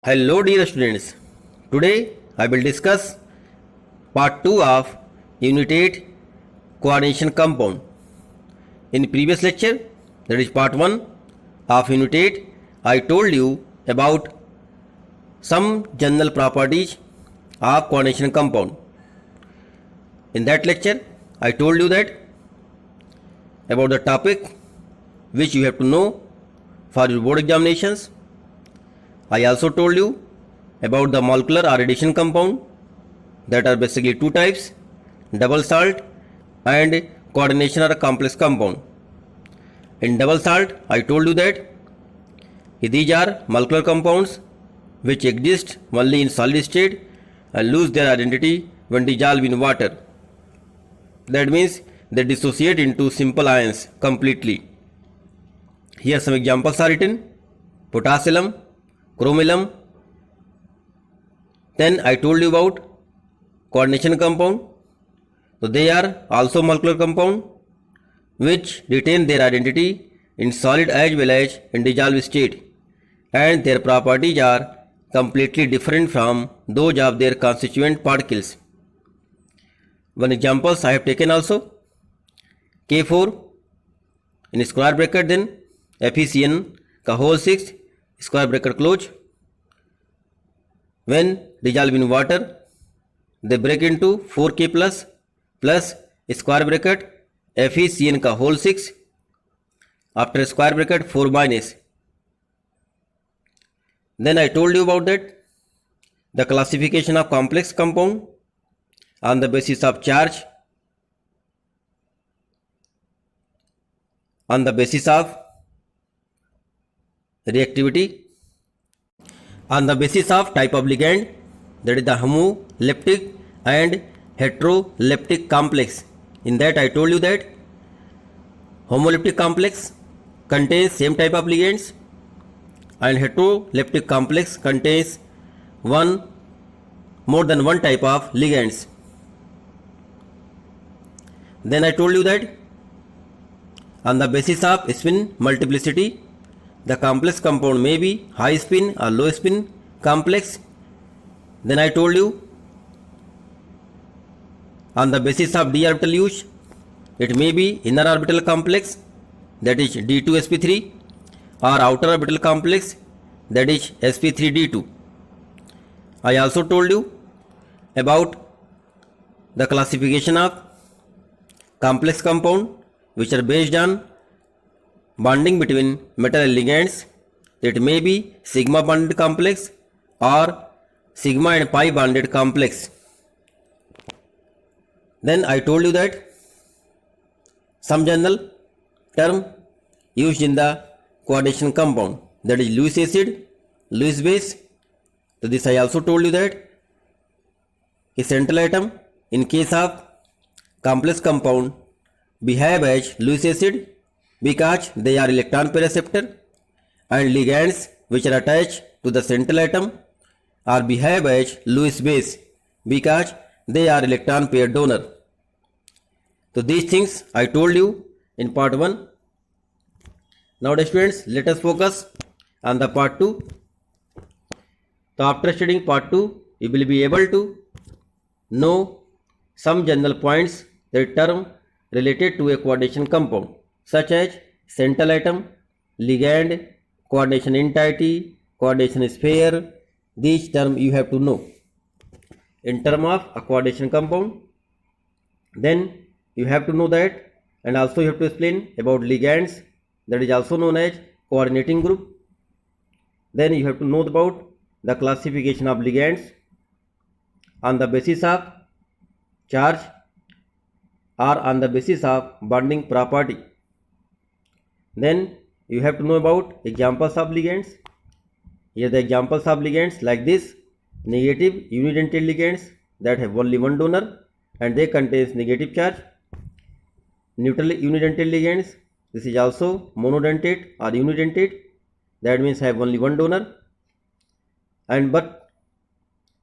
Hello dear students, today I will discuss part 2 of Unit 8 coordination compound. In previous lecture, that is part 1 of Unit 8, I told you about some general properties of coordination compound. In that lecture, I told you that about the topic which you have to know for your board examinations. I also told you about the molecular or addition compound, that are basically two types, double salt and coordination or complex compound. In double salt, I told you that these are molecular compounds which exist only in solid state and lose their identity when dissolved in water. That means they dissociate into simple ions completely. Here some examples are written: potassium, chromium. Then I told you about coordination compound. So they are also molecular compound which retain their identity in solid as well as in dissolved state, and their properties are completely different from those of their constituent particles. One examples I have taken also: K4 in square bracket, then FeCN का whole 6 square bracket close. When dissolved in water, they break into 4K plus square bracket FeCN का whole 6 after square bracket 4 minus. Then I told you about that the classification of complex compound on the basis of charge, on the basis of reactivity, on the basis of type of ligand, that is the homoleptic and heteroleptic complex. In that I told you that homoleptic complex contains same type of ligands and heteroleptic complex contains more than one type of ligands. Then I told you that on the basis of spin multiplicity, the complex compound may be high spin or low spin complex. Then I told you on the basis of d orbital use, it may be inner orbital complex, that is d2sp3, or outer orbital complex, that is sp3d2. I also told you about the classification of complex compound which are based on bonding between metal and ligands. It may be sigma bonded complex or sigma and pi bonded complex. Then I told you that some general term used in the coordination compound, that is Lewis acid, Lewis base. So this I also told you that a central atom in case of complex compound behave as Lewis acid because they are electron pair acceptor, and ligands which are attached to the central atom are behave as Lewis base because they are electron pair donor. So these things I told you in part 1. Now students, let us focus on the part 2. So after studying part 2, you will be able to know some general points that term related to a coordination compound, such as central atom, ligand, coordination entity, coordination sphere. These terms you have to know in term of a coordination compound. Then you have to know that, and also you have to explain about ligands, that is also known as coordinating group. Then you have to know about the classification of ligands on the basis of charge or on the basis of bonding property. Then you have to know about examples of ligands. Here the examples of ligands like this: negative unidentate ligands that have only one donor and they contains negative charge. Neutral unidentate ligands, this is also monodentate or unidentate, that means have only one donor and but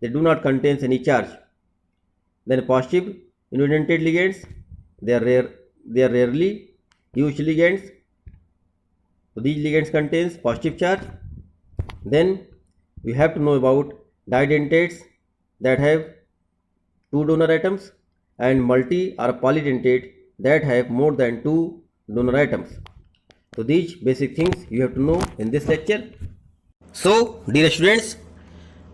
they do not contain any charge. Then positive unidentate ligands, they are rarely used ligands. So these ligands contains positive charge. Then we have to know about didentates that have 2 donor atoms and multi or polydentate that have more than 2 donor atoms. So these basic things you have to know in this lecture. So dear students,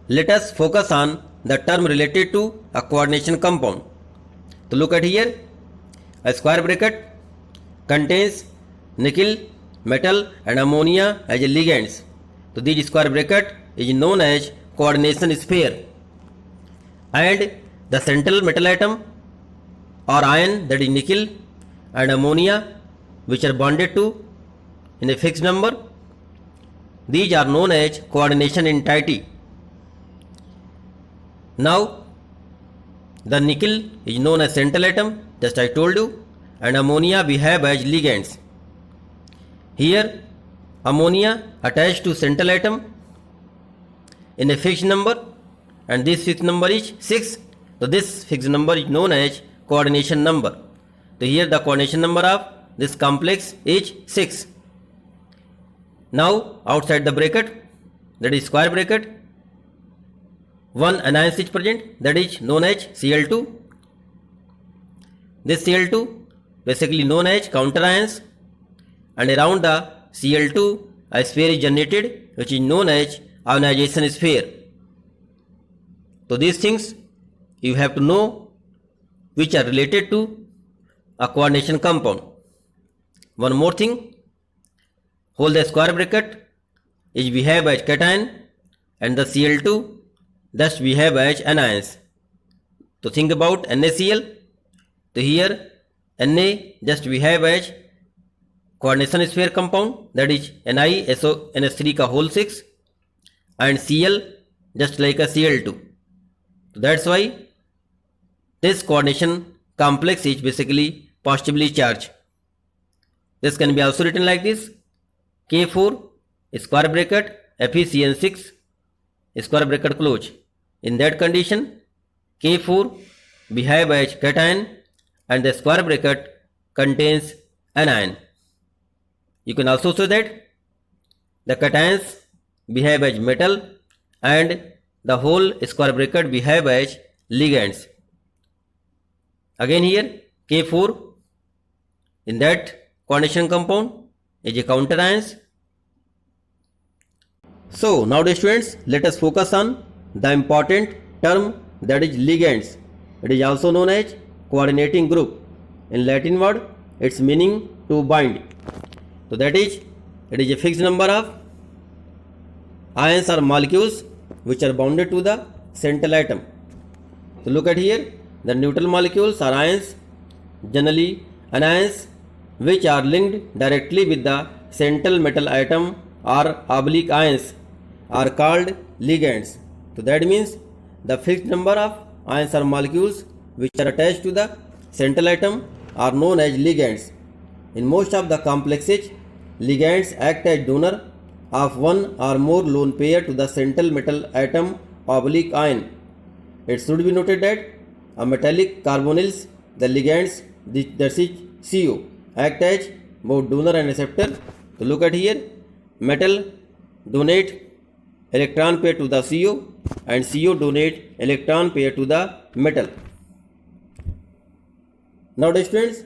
let us focus on the term related to a coordination compound. So look at here, a square bracket contains nickel, metal and ammonia as ligands. So this square bracket is known as coordination sphere, and the central metal atom or ion, that is nickel and ammonia, which are bonded to in a fixed number, these are known as coordination entity. Now the nickel is known as central atom, just I told you, and ammonia we have as ligands. Here ammonia attached to central atom in a fixed number, and this fixed number is 6. So this fixed number is known as coordination number. So here the coordination number of this complex is 6. Now outside the bracket, that is square bracket, one anion is present, that is known as Cl2. This Cl2 basically known as counter ions, and around the Cl2 a sphere is generated which is known as ionization sphere. So these things you have to know which are related to a coordination compound. One more thing, hold the square bracket is behave as cation and the Cl2 thus behave as anions. So think about NaCl. So here Na just behave as coordination sphere compound, that is NiSO3 का whole 6, and Cl just like a Cl2. So that's why this coordination complex is basically positively charged. This can be also written like this, K4 square bracket FeCN6 square bracket close. In that condition K4 behave as cation and the square bracket contains anion. You can also say that the cations behave as metal and the whole square bracket behave as ligands. Again here K4 in that coordination compound is a counter ions. So now dear students, let us focus on the important term, that is ligands. It is also known as coordinating group. In Latin word its meaning to bind. So that is, it is a fixed number of ions or molecules which are bounded to the central atom. So look at here, the neutral molecules are ions, generally anions which are linked directly with the central metal atom or oblique ions are called ligands. So that means the fixed number of ions or molecules which are attached to the central atom are known as ligands. In most of the complexes, ligands act as donor of one or more lone pair to the central metal atom oblique ion. It should be noted that a metallic carbonyls, the ligands, that is CO, act as both donor and receptor. So look at here, metal donate electron pair to the CO and CO donate electron pair to the metal. Now dear students,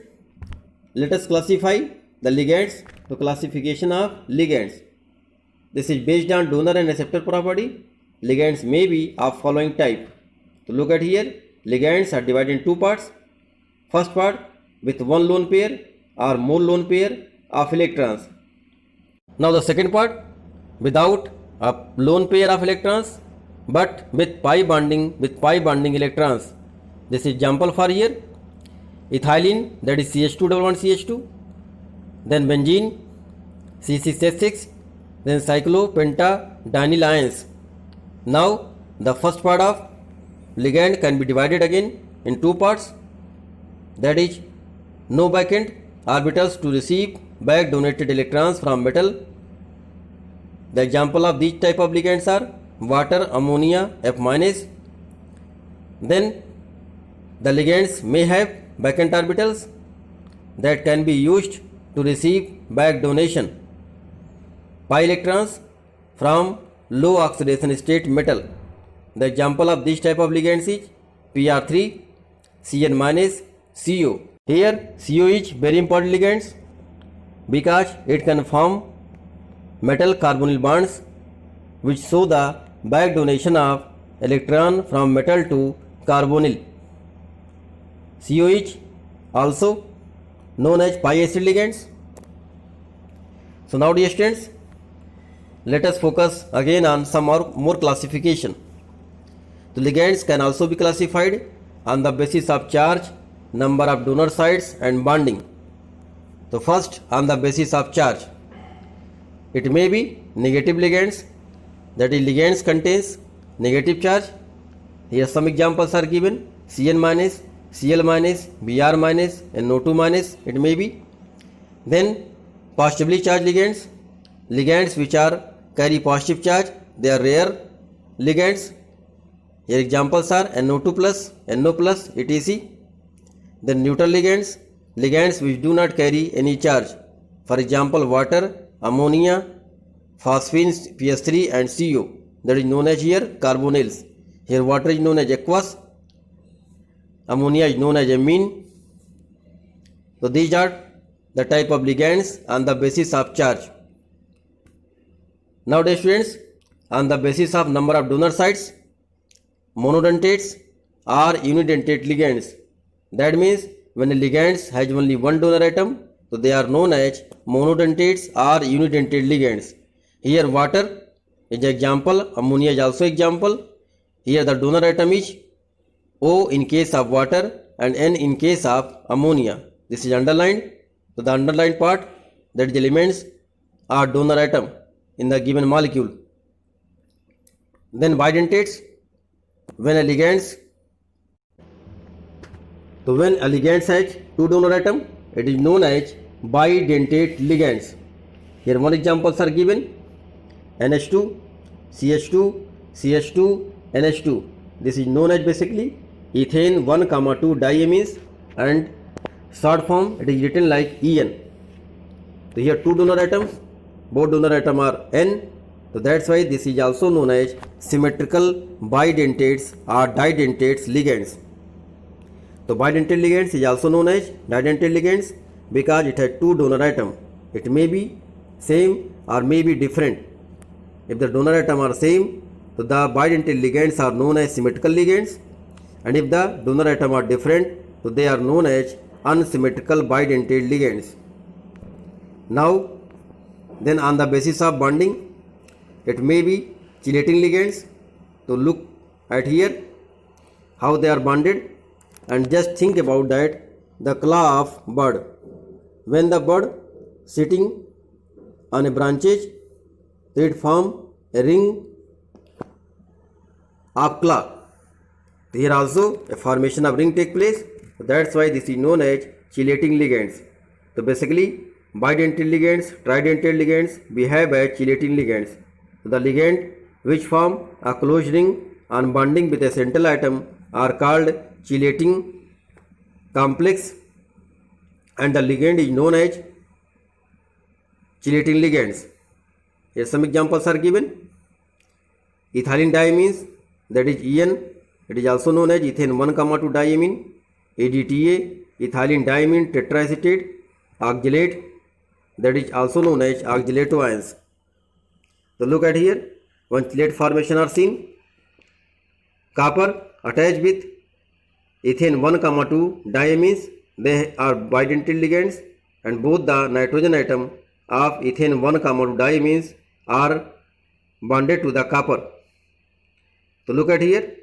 let us classify the ligands. So classification of ligands. This is based on donor and receptor property. Ligands may be of following type. So look at here, ligands are divided in two parts. First part with one lone pair or more lone pair of electrons. Now the second part without a lone pair of electrons but with pi bonding electrons. This is example for here, ethylene, that is CH2 double bond CH2, then benzene C6H6, then cyclopentadienyl ions. Now the first part of ligand can be divided again in two parts, that is no vacant orbitals to receive back donated electrons from metal. The example of these type of ligands are water, ammonia, F-. Then the ligands may have vacant orbitals that can be used to receive back donation pi electrons from low oxidation state metal. The example of this type of ligands is Pr3, Cn minus, CO. Here CO is very important ligands because it can form metal carbonyl bonds which show the back donation of electron from metal to carbonyl. CO is also known as pi acid ligands. So now dear students, let us focus again on some more classification. The ligands can also be classified on the basis of charge, number of donor sites and bonding. So first, on the basis of charge, it may be negative ligands, that is ligands contains negative charge. Here some examples are given: Cn minus, Cl minus, Br minus and NO2 minus it may be. Then positively charged ligands, ligands which are carry positive charge, they are rare ligands. Here examples are NO2 plus, NO plus, etc. Then neutral ligands, ligands which do not carry any charge. For example, water, ammonia, phosphines, PS3 and CO. That is known as here carbonyls. Here water is known as aqueous, ammonia is known as amine. So these are the type of ligands on the basis of charge. Now dear students, on the basis of number of donor sites, monodentates are unidentate ligands. That means when a ligand has only one donor atom, so they are known as monodentates or unidentate ligands. Here water is example, ammonia is also example. Here the donor atom is O in case of water and N in case of ammonia. This is underlined. So the underlined part, that is elements are donor atom in the given molecule. Then bidentates, when a ligand has two donor atom, it is known as bidentate ligands. Here one examples are given: NH2, CH2, CH2, NH2. This is known as basically ethane 1,2 diamines, and short form it is written like EN. So here two donor atoms, both donor atom are N. So that's why this is also known as symmetrical bidentates or didentates ligands. So bidentate ligands is also known as didentate ligands because it has two donor atom. It may be same or may be different. If the donor atom are same, so the bidentate ligands are known as symmetrical ligands, and if the donor atom are different, so they are known as unsymmetrical bidentate ligands. Now then on the basis of bonding, it may be chelating ligands. So look at here how they are bonded, and just think about that, the claw of bird. When the bird sitting on a branches, it form a ring of claw. Here also a formation of ring take place. That's why this is known as chelating ligands. So basically bidentate ligands, tridentate ligands behave as chelating ligands. The ligand which form a closed ring on bonding with a central atom are called chelating complex, and the ligand is known as chelating ligands. Here some examples are given: ethylene diamines, that is EN, it is also known as ethane 1,2 diamine, ADTA, ethylene diamine tetraacetate, oxalate, that is also known as oxalato ions. So look at here, one chelate formation are seen. Copper attached with ethane 1,2 diamines, they are bidentate ligands, and both the nitrogen atom of ethane 1,2 diamines are bonded to the copper. So look at here,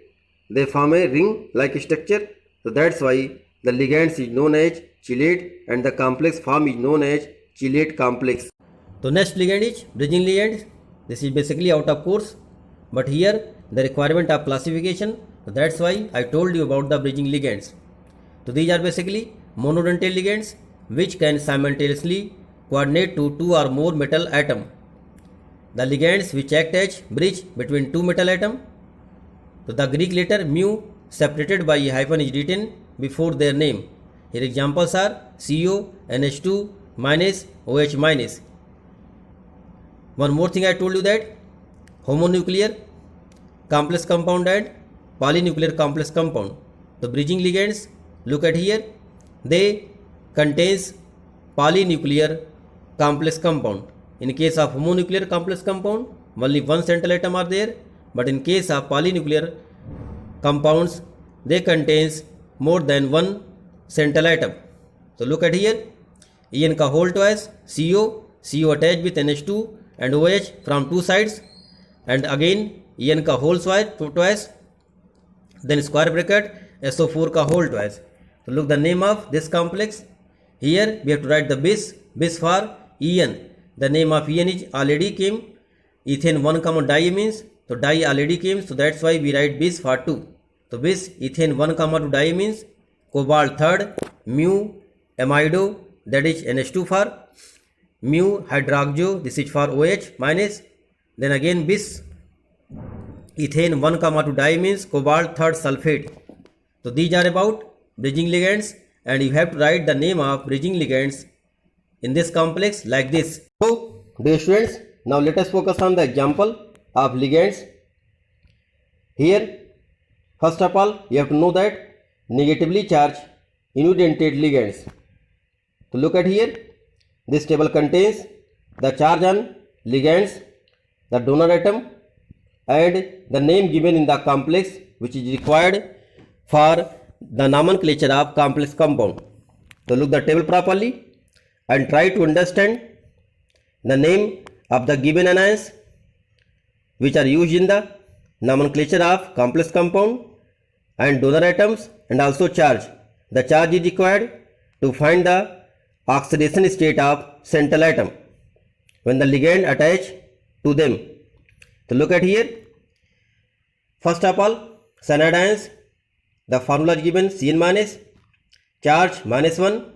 they form a ring like structure. So that's why the ligand is known as chelate and the complex form is known as chelate complex. So next ligand is bridging ligand. This is basically out of course, but here the requirement of classification. So that's why I told you about the bridging ligands. So these are basically monodentate ligands which can simultaneously coordinate to two or more metal atom. The ligands which act as bridge between two metal atom. So the Greek letter mu separated by a hyphen is written before their name. Here examples are CO, NH2 minus, OH minus. One more thing I told you that homonuclear complex compound and polynuclear complex compound. The bridging ligands, look at here, they contains polynuclear complex compound. In case of homonuclear complex compound, only one central atom are there, but in case of polynuclear compounds, they contains more than one central atom. So look at here, En ka whole twice, CO attached with NH2 and OH from two sides, and again En ka whole twice, then square bracket SO4 ka whole twice. So look the name of this complex. Here we have to write the bis for En. The name of En is already came. Ethane 1 comma di means, so di already came, so that's why we write bis for 2. So bis ethane 1 comma 2 di means cobalt third, mu amido, that is NH2 for, mu hydroxo, this is for OH minus, then again bis ethane 1 comma 2 di means cobalt third sulfate. So these are about bridging ligands, and you have to write the name of bridging ligands in this complex like this. So dear students, now let us focus on the example of ligands. Here first of all you have to know that negatively charged inudentate ligands. So look at here, this table contains the charge on ligands, the donor atom, and the name given in the complex which is required for the nomenclature of complex compound. So look the table properly and try to understand the name of the given anions which are used in the nomenclature of complex compound and donor atoms, and also charge. The charge is required to find the oxidation state of central atom when the ligand attach to them. So look at here, first of all cyanide ions, the formula is given Cn minus, charge -1,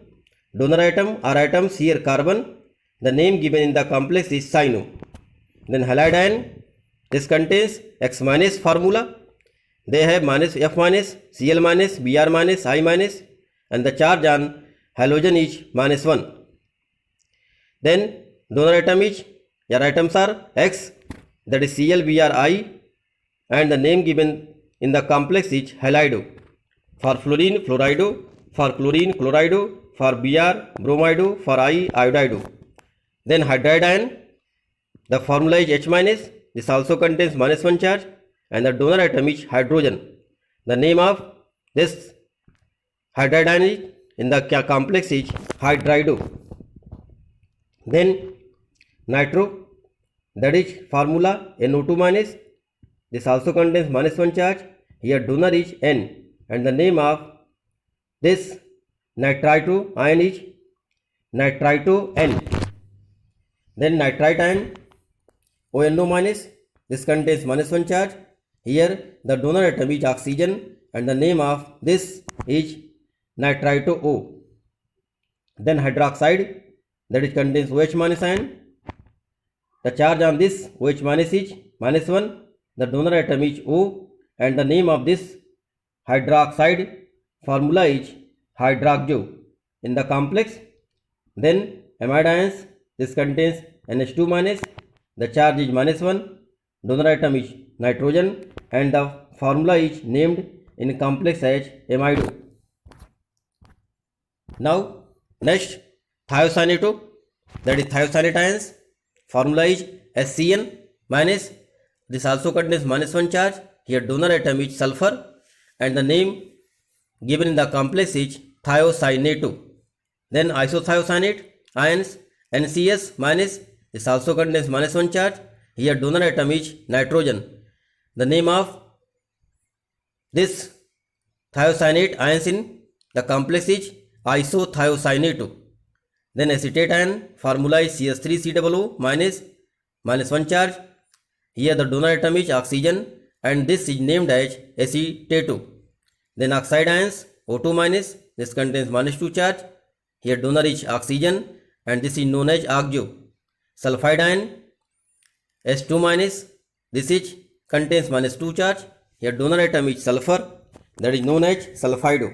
donor atom or atoms here carbon, the name given in the complex is cyano. Then halide ion, this contains X minus formula, they have minus F minus, Cl minus, Br minus, I minus, and the charge on halogen is -1. Then donor atom is, your atoms are X, that is Cl, Br, I, and the name given in the complex is halido. For fluorine, fluorido, for chlorine, chlorido, for Br, bromido, for I, iodido. Then hydride ion, the formula is H minus, this also contains -1 charge, and the donor atom is hydrogen. The name of this hydride ion is in the complex is hydrido. Then nitro, that is formula NO2 minus, this also contains -1 charge, here donor is N, and the name of this nitrito ion is nitrito N. Then nitrite ion ONO minus, this contains -1 charge, here the donor atom is oxygen, and the name of this is nitrito O. Then hydroxide, that is contains OH minus ion, the charge on this OH minus is -1, the donor atom is O, and the name of this hydroxide formula is hydroxo in the complex. Then amide ions, this contains NH2 minus, the charge is -1, donor atom is nitrogen, and the formula is named in complex as amido. Now next thiocyanate, that is thiocyanate ions, formula is SCN minus, this also contains -1 charge, here donor atom is sulfur, and the name given in the complex is thiocyanate. Then isothiocyanate ions NCS minus, this also contains -1 charge, here donor atom is nitrogen. The name of this thiocyanate ions in the complex is isothiocyanate. Then acetate ion, formula is CS3COO minus, -1 charge, here the donor atom is oxygen, and this is named as acetate. Then oxide ions O2 minus, this contains -2 charge, here donor is oxygen, and this is known as oxo. Sulfide ion S2 minus, this is contains -2 charge, here donor atom is sulfur, that is known as sulfido.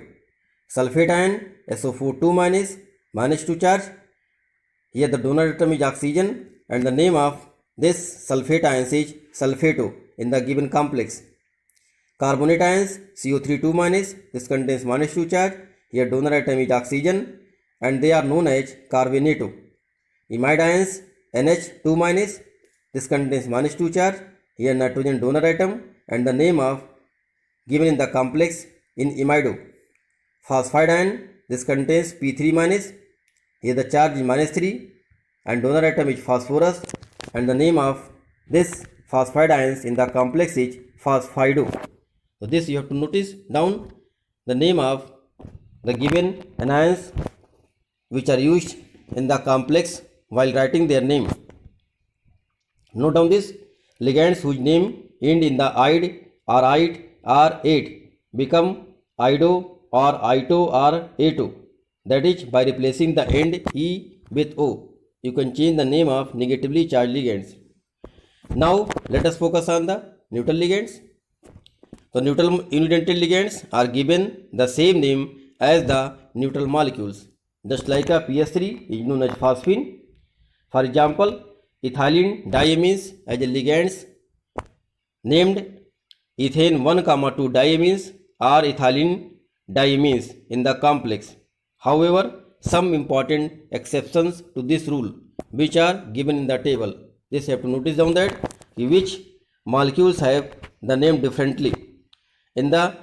Sulfate ion SO42 minus, -2 charge, here the donor atom is oxygen, and the name of this sulfate ion is sulfato in the given complex. Carbonate ions CO3 2 minus, this contains minus 2 charge. Here donor atom is oxygen and they are known as carbonato. Imide ions NH2 minus, this contains minus 2 charge. Here nitrogen donor atom and the name of given in the complex in imido. Phosphide ion, this contains P3 minus. Here the charge is minus 3 and donor atom is phosphorus and the name of this phosphide ions in the complex is phosphido. So this you have to notice down the name of the given anions which are used in the complex while writing their name. Note down this: ligands whose name end in the ide or ite or ate become ido or ito or ato. That is, by replacing the end e with o, you can change the name of negatively charged ligands. Now let us focus on the neutral ligands. The neutral unidentate ligands are given the same name as the neutral molecules. Just like a PS3 is known as phosphine. For example, ethylene diamines as a ligands named ethane 1,2 diamines or ethylene diamines in the complex. However, some important exceptions to this rule which are given in the table. This you have to notice down that which molecules have the name differently in the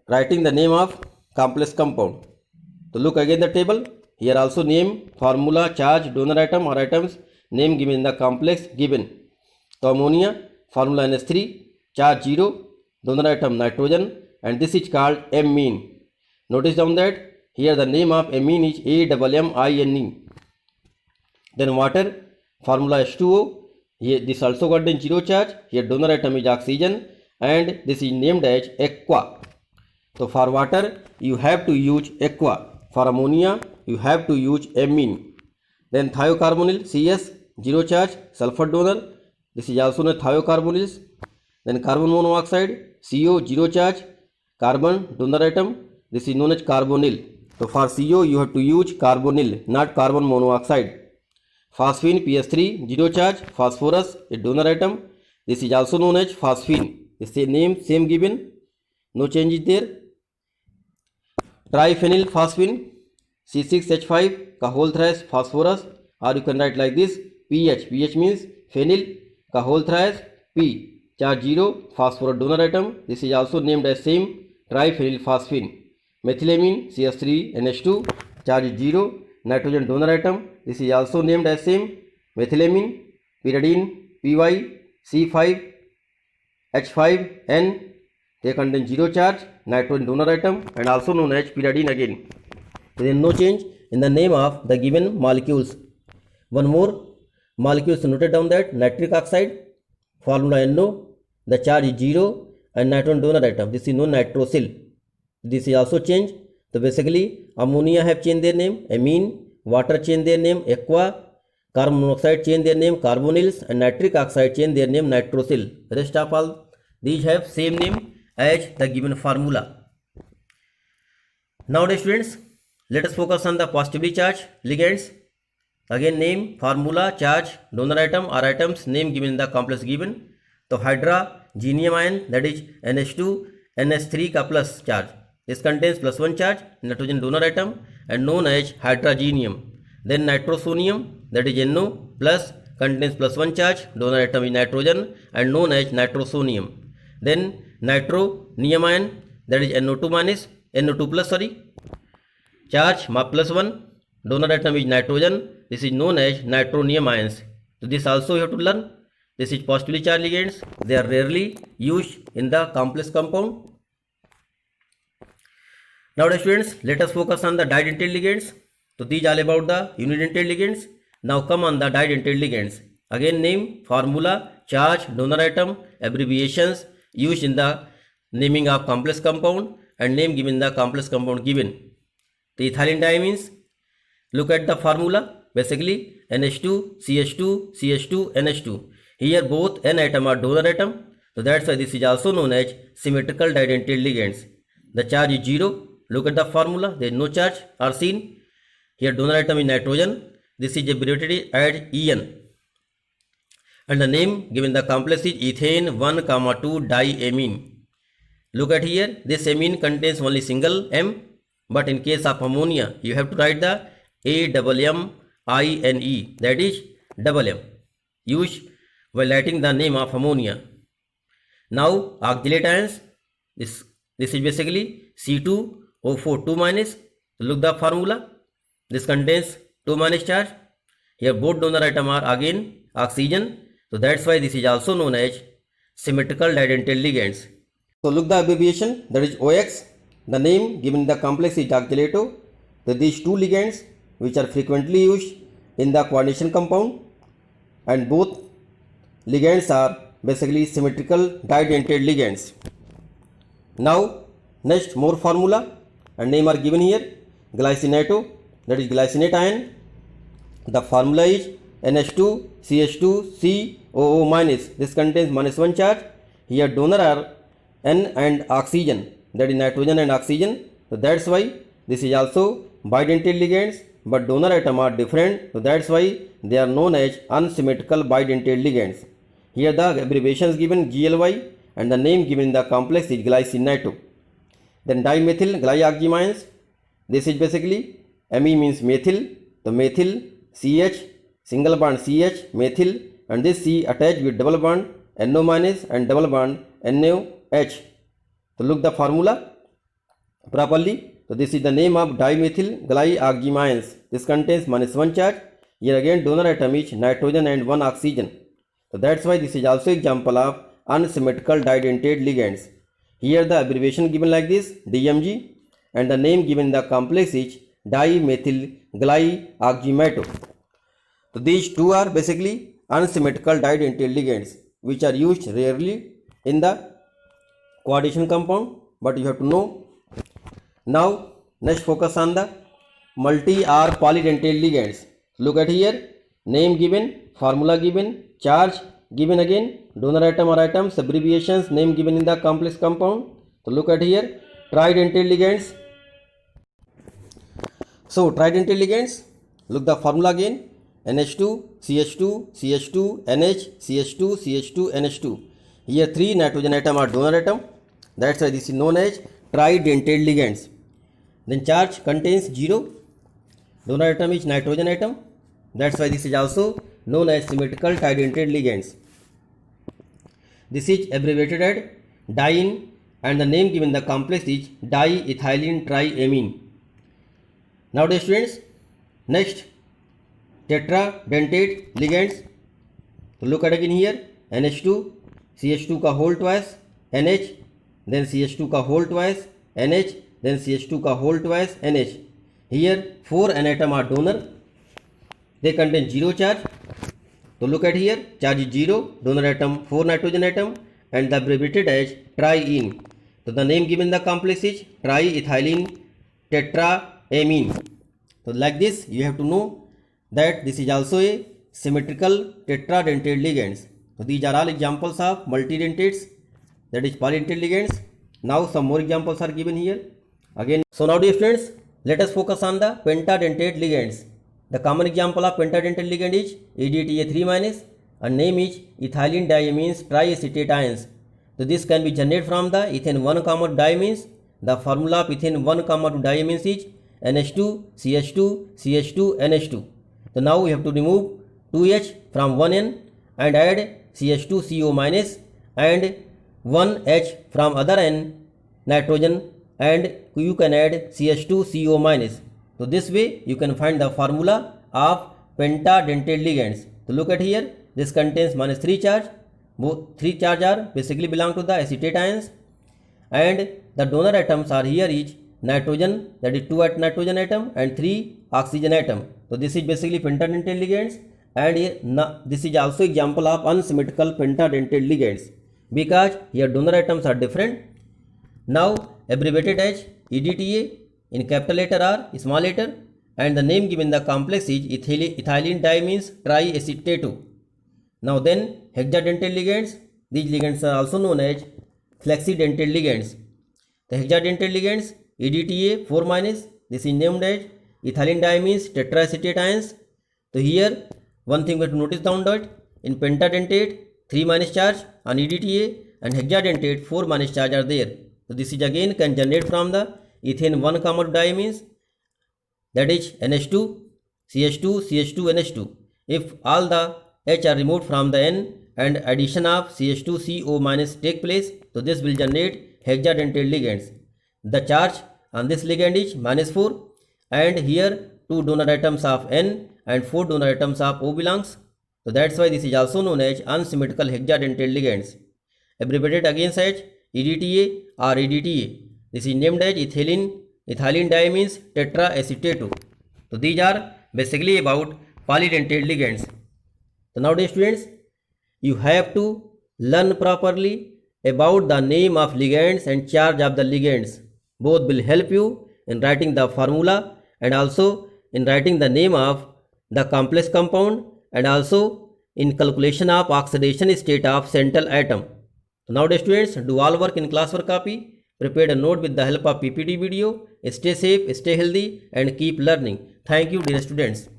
writing the name of complex compound. So look again the table. Here also name, formula, charge, donor atom or atoms name given in the complex given. So ammonia formula NH3, charge 0, donor atom nitrogen, and this is called amine. Notice down that here the name of amine is AMMINE. Then water formula H2O. Here this also contains 0 charge. Here donor atom is oxygen and this is named as aqua. So for water you have to use aqua. For ammonia you have to use amine. Then thiocarbonyl CS 0 charge, sulfur donor. This is also known as thiocarbonyls. Then carbon monoxide CO 0 charge, carbon donor atom. This is known as carbonyl. So for CO you have to use carbonyl, not carbon monoxide. Phosphine PS3 0 charge, phosphorus a donor atom. This is also known as phosphine. This is name same given, no change is there. Triphenyl phosphine C6H5 का whole thrice phosphorus, or you can write like this PH. PH means phenyl का whole thrice P, charge 0, phosphorus donor atom. This is also named as same triphenyl phosphine. Methylamine CS3 NH2, charge 0, nitrogen donor atom. This is also named as same methylamine. Pyridine PY C5 H5N, they contain 0 charge, nitrogen donor atom and also known as pyridine again. There is no change in the name of the given molecules. One more molecule is noted down that nitric oxide formula NO, the charge is 0 and nitrogen donor atom. This is known nitrosyl. This is also changed. So basically ammonia have changed their name amine, water changed their name aqua, carbon monoxide changed their name carbonyls and nitric oxide changed their name nitrosyl. Rest of all these have same name as the given formula. Nowadays students, let us focus on the positively charged ligands. Again name, formula, charge, donor atom or atoms name given in the complex given. So hydrogenium ion, that is NH2 NH3 का plus charge. This contains plus 1 charge, nitrogen donor atom and known as hydrogenium. Then nitrosonium, that is NO plus, contains plus 1 charge, donor atom is nitrogen and known as nitrosonium. Then nitronium ion, that is NO2 minus, NO2 plus charge plus 1, donor atom is nitrogen. This is known as nitronium ions. So this also you have to learn. This is positively charged ligands. They are rarely used in the complex compound. Now students, let us focus on the didentate ligands. So these are about the unidentate ligands. Now come on the didentate ligands. Again name, formula, charge, donor atom, abbreviations used in the naming of complex compound and name given the complex compound given. The ethylene diamines, look at the formula, basically NH2, CH2, CH2, NH2. Here both N atom are donor atom. So that's why this is also known as symmetrical didentate ligands. The charge is 0. Look at the formula, there is no charge are seen. Here donor atom is nitrogen. This is abbreviated as EN. and the name given the complex is ethane 1,2 diamine. Look at here, this amine contains only single M, but in case of ammonia you have to write the AMMINE, that is double M, used while writing the name of ammonia. Now oxalate ions, this is basically C2O4 2 minus. Look the formula, this contains 2 minus charge. Here both donor atom are again oxygen, so that's why this is also known as symmetrical didentate ligands. So look the abbreviation, that is OX. The name given in the complex is oxalato. So these two ligands which are frequently used in the coordination compound, and both ligands are basically symmetrical didentate ligands. Now next more formula and name are given here. Glycinato, that is glycinate ion. The formula is NH2CH2COO minus. This contains minus 1 charge. Here donor are N and oxygen, that is nitrogen and oxygen. So that's why this is also bidentate ligands, but donor atom are different. So that's why they are known as unsymmetrical bidentate ligands. Here the abbreviation is given GLY and the name given in the complex is glycinato. Then dimethyl glyoxyamines. This is basically Me means methyl. The methyl CH, single bond CH, methyl, and this C attached with double bond NO minus and double bond NaOH. So look the formula properly. So this is the name of dimethyl glyoxyamines. This contains minus 1 charge. Here again donor atom is nitrogen and 1 oxygen. So that's why this is also example of unsymmetrical didentate ligands. Here the abbreviation given like this, DMG, and the name given in the complex is dimethyl glyoxymato. So these two are basically unsymmetrical didentate ligands which are used rarely in the coordination compound, but you have to know. Now next focus on the multi or polydentate ligands. Look at here, name given, formula given, charge given again, donor atom or atoms, abbreviations, name given in the complex compound. So look at here, tridentate ligands. So tridentate ligands, look the formula again, NH2 CH2 CH2 NH CH2 CH2 NH2. Here 3 nitrogen atom are donor atom, that's why this is known as tridentate ligands. Then charge contains 0, donor atom is nitrogen atom, that's why this is also known as symmetrical tridentate ligands. This is abbreviated as diene and the name given the complex is diethylene triamine. Now dear students, next tetradentate ligands. So look at again here, NH2 CH2 का whole twice NH, then CH2 का whole twice NH, then CH2 का whole twice NH. Here 4 N atom are donor, they contain 0 charge. So look at here, charge is 0, donor atom 4 nitrogen atom, and the abbreviated as triene. So the name given the complex is triethylene tetraamine. So like this you have to know that this is also a symmetrical tetradentate ligands. So these are all examples of multidentates, that is polydentate ligands. Now some more examples are given here again. So now dear friends, let us focus on the pentadentate ligands. The common example of pentadentate ligand is EDTA3 minus and name is ethylene diamines triacetate ions. So this can be generated from the ethane 1, diamines. The formula of ethane 1, diamines is NH2 CH2 CH2 NH2. So now we have to remove 2H from 1N and add CH2CO minus and 1H from other N nitrogen, and you can add CH2CO minus. So this way you can find the formula of pentadentate ligands. So look at here, this contains minus 3 charge. Both 3 charge are basically belong to the acetate ions, and the donor atoms are here is nitrogen, that is 2 at nitrogen atom and 3 oxygen atom. So this is basically pentadentate ligands, and this is also example of unsymmetrical pentadentate ligands because here donor atoms are different. Now abbreviated as EDTA in capital letter or small letter, and the name given the complex is ethylene diamines triacetate. Now then hexadentate ligands, these ligands are also known as flexidentate ligands. The hexadentate ligands EDTA 4 minus, this is named as ethylene diamines tetraacetate ions. So here one thing we have to notice down that in pentadentate 3 minus charge on EDTA and hexadentate 4 minus charge are there. So this is again can generate from the ethane 1 common diamines, that is NH2, CH2, CH2, NH2. If all the H are removed from the N and addition of CH2CO minus take place, so this will generate hexadentate ligands. The charge on this ligand is -4 and here 2 donor atoms of N and 4 donor atoms of O belongs. So that's why this is also known as unsymmetrical hexadentate ligands. Abbreviated against as EDTA or EDTA. This is named as ethylene diamines tetraacetate. So these are basically about polydentate ligands. So nowadays students, you have to learn properly about the name of ligands and charge of the ligands. Both will help you in writing the formula and also in writing the name of the complex compound and also in calculation of oxidation state of central atom. So nowadays students, do all work in classwork copy, prepare a note with the help of PPT video. Stay safe, stay healthy and keep learning. Thank you dear students.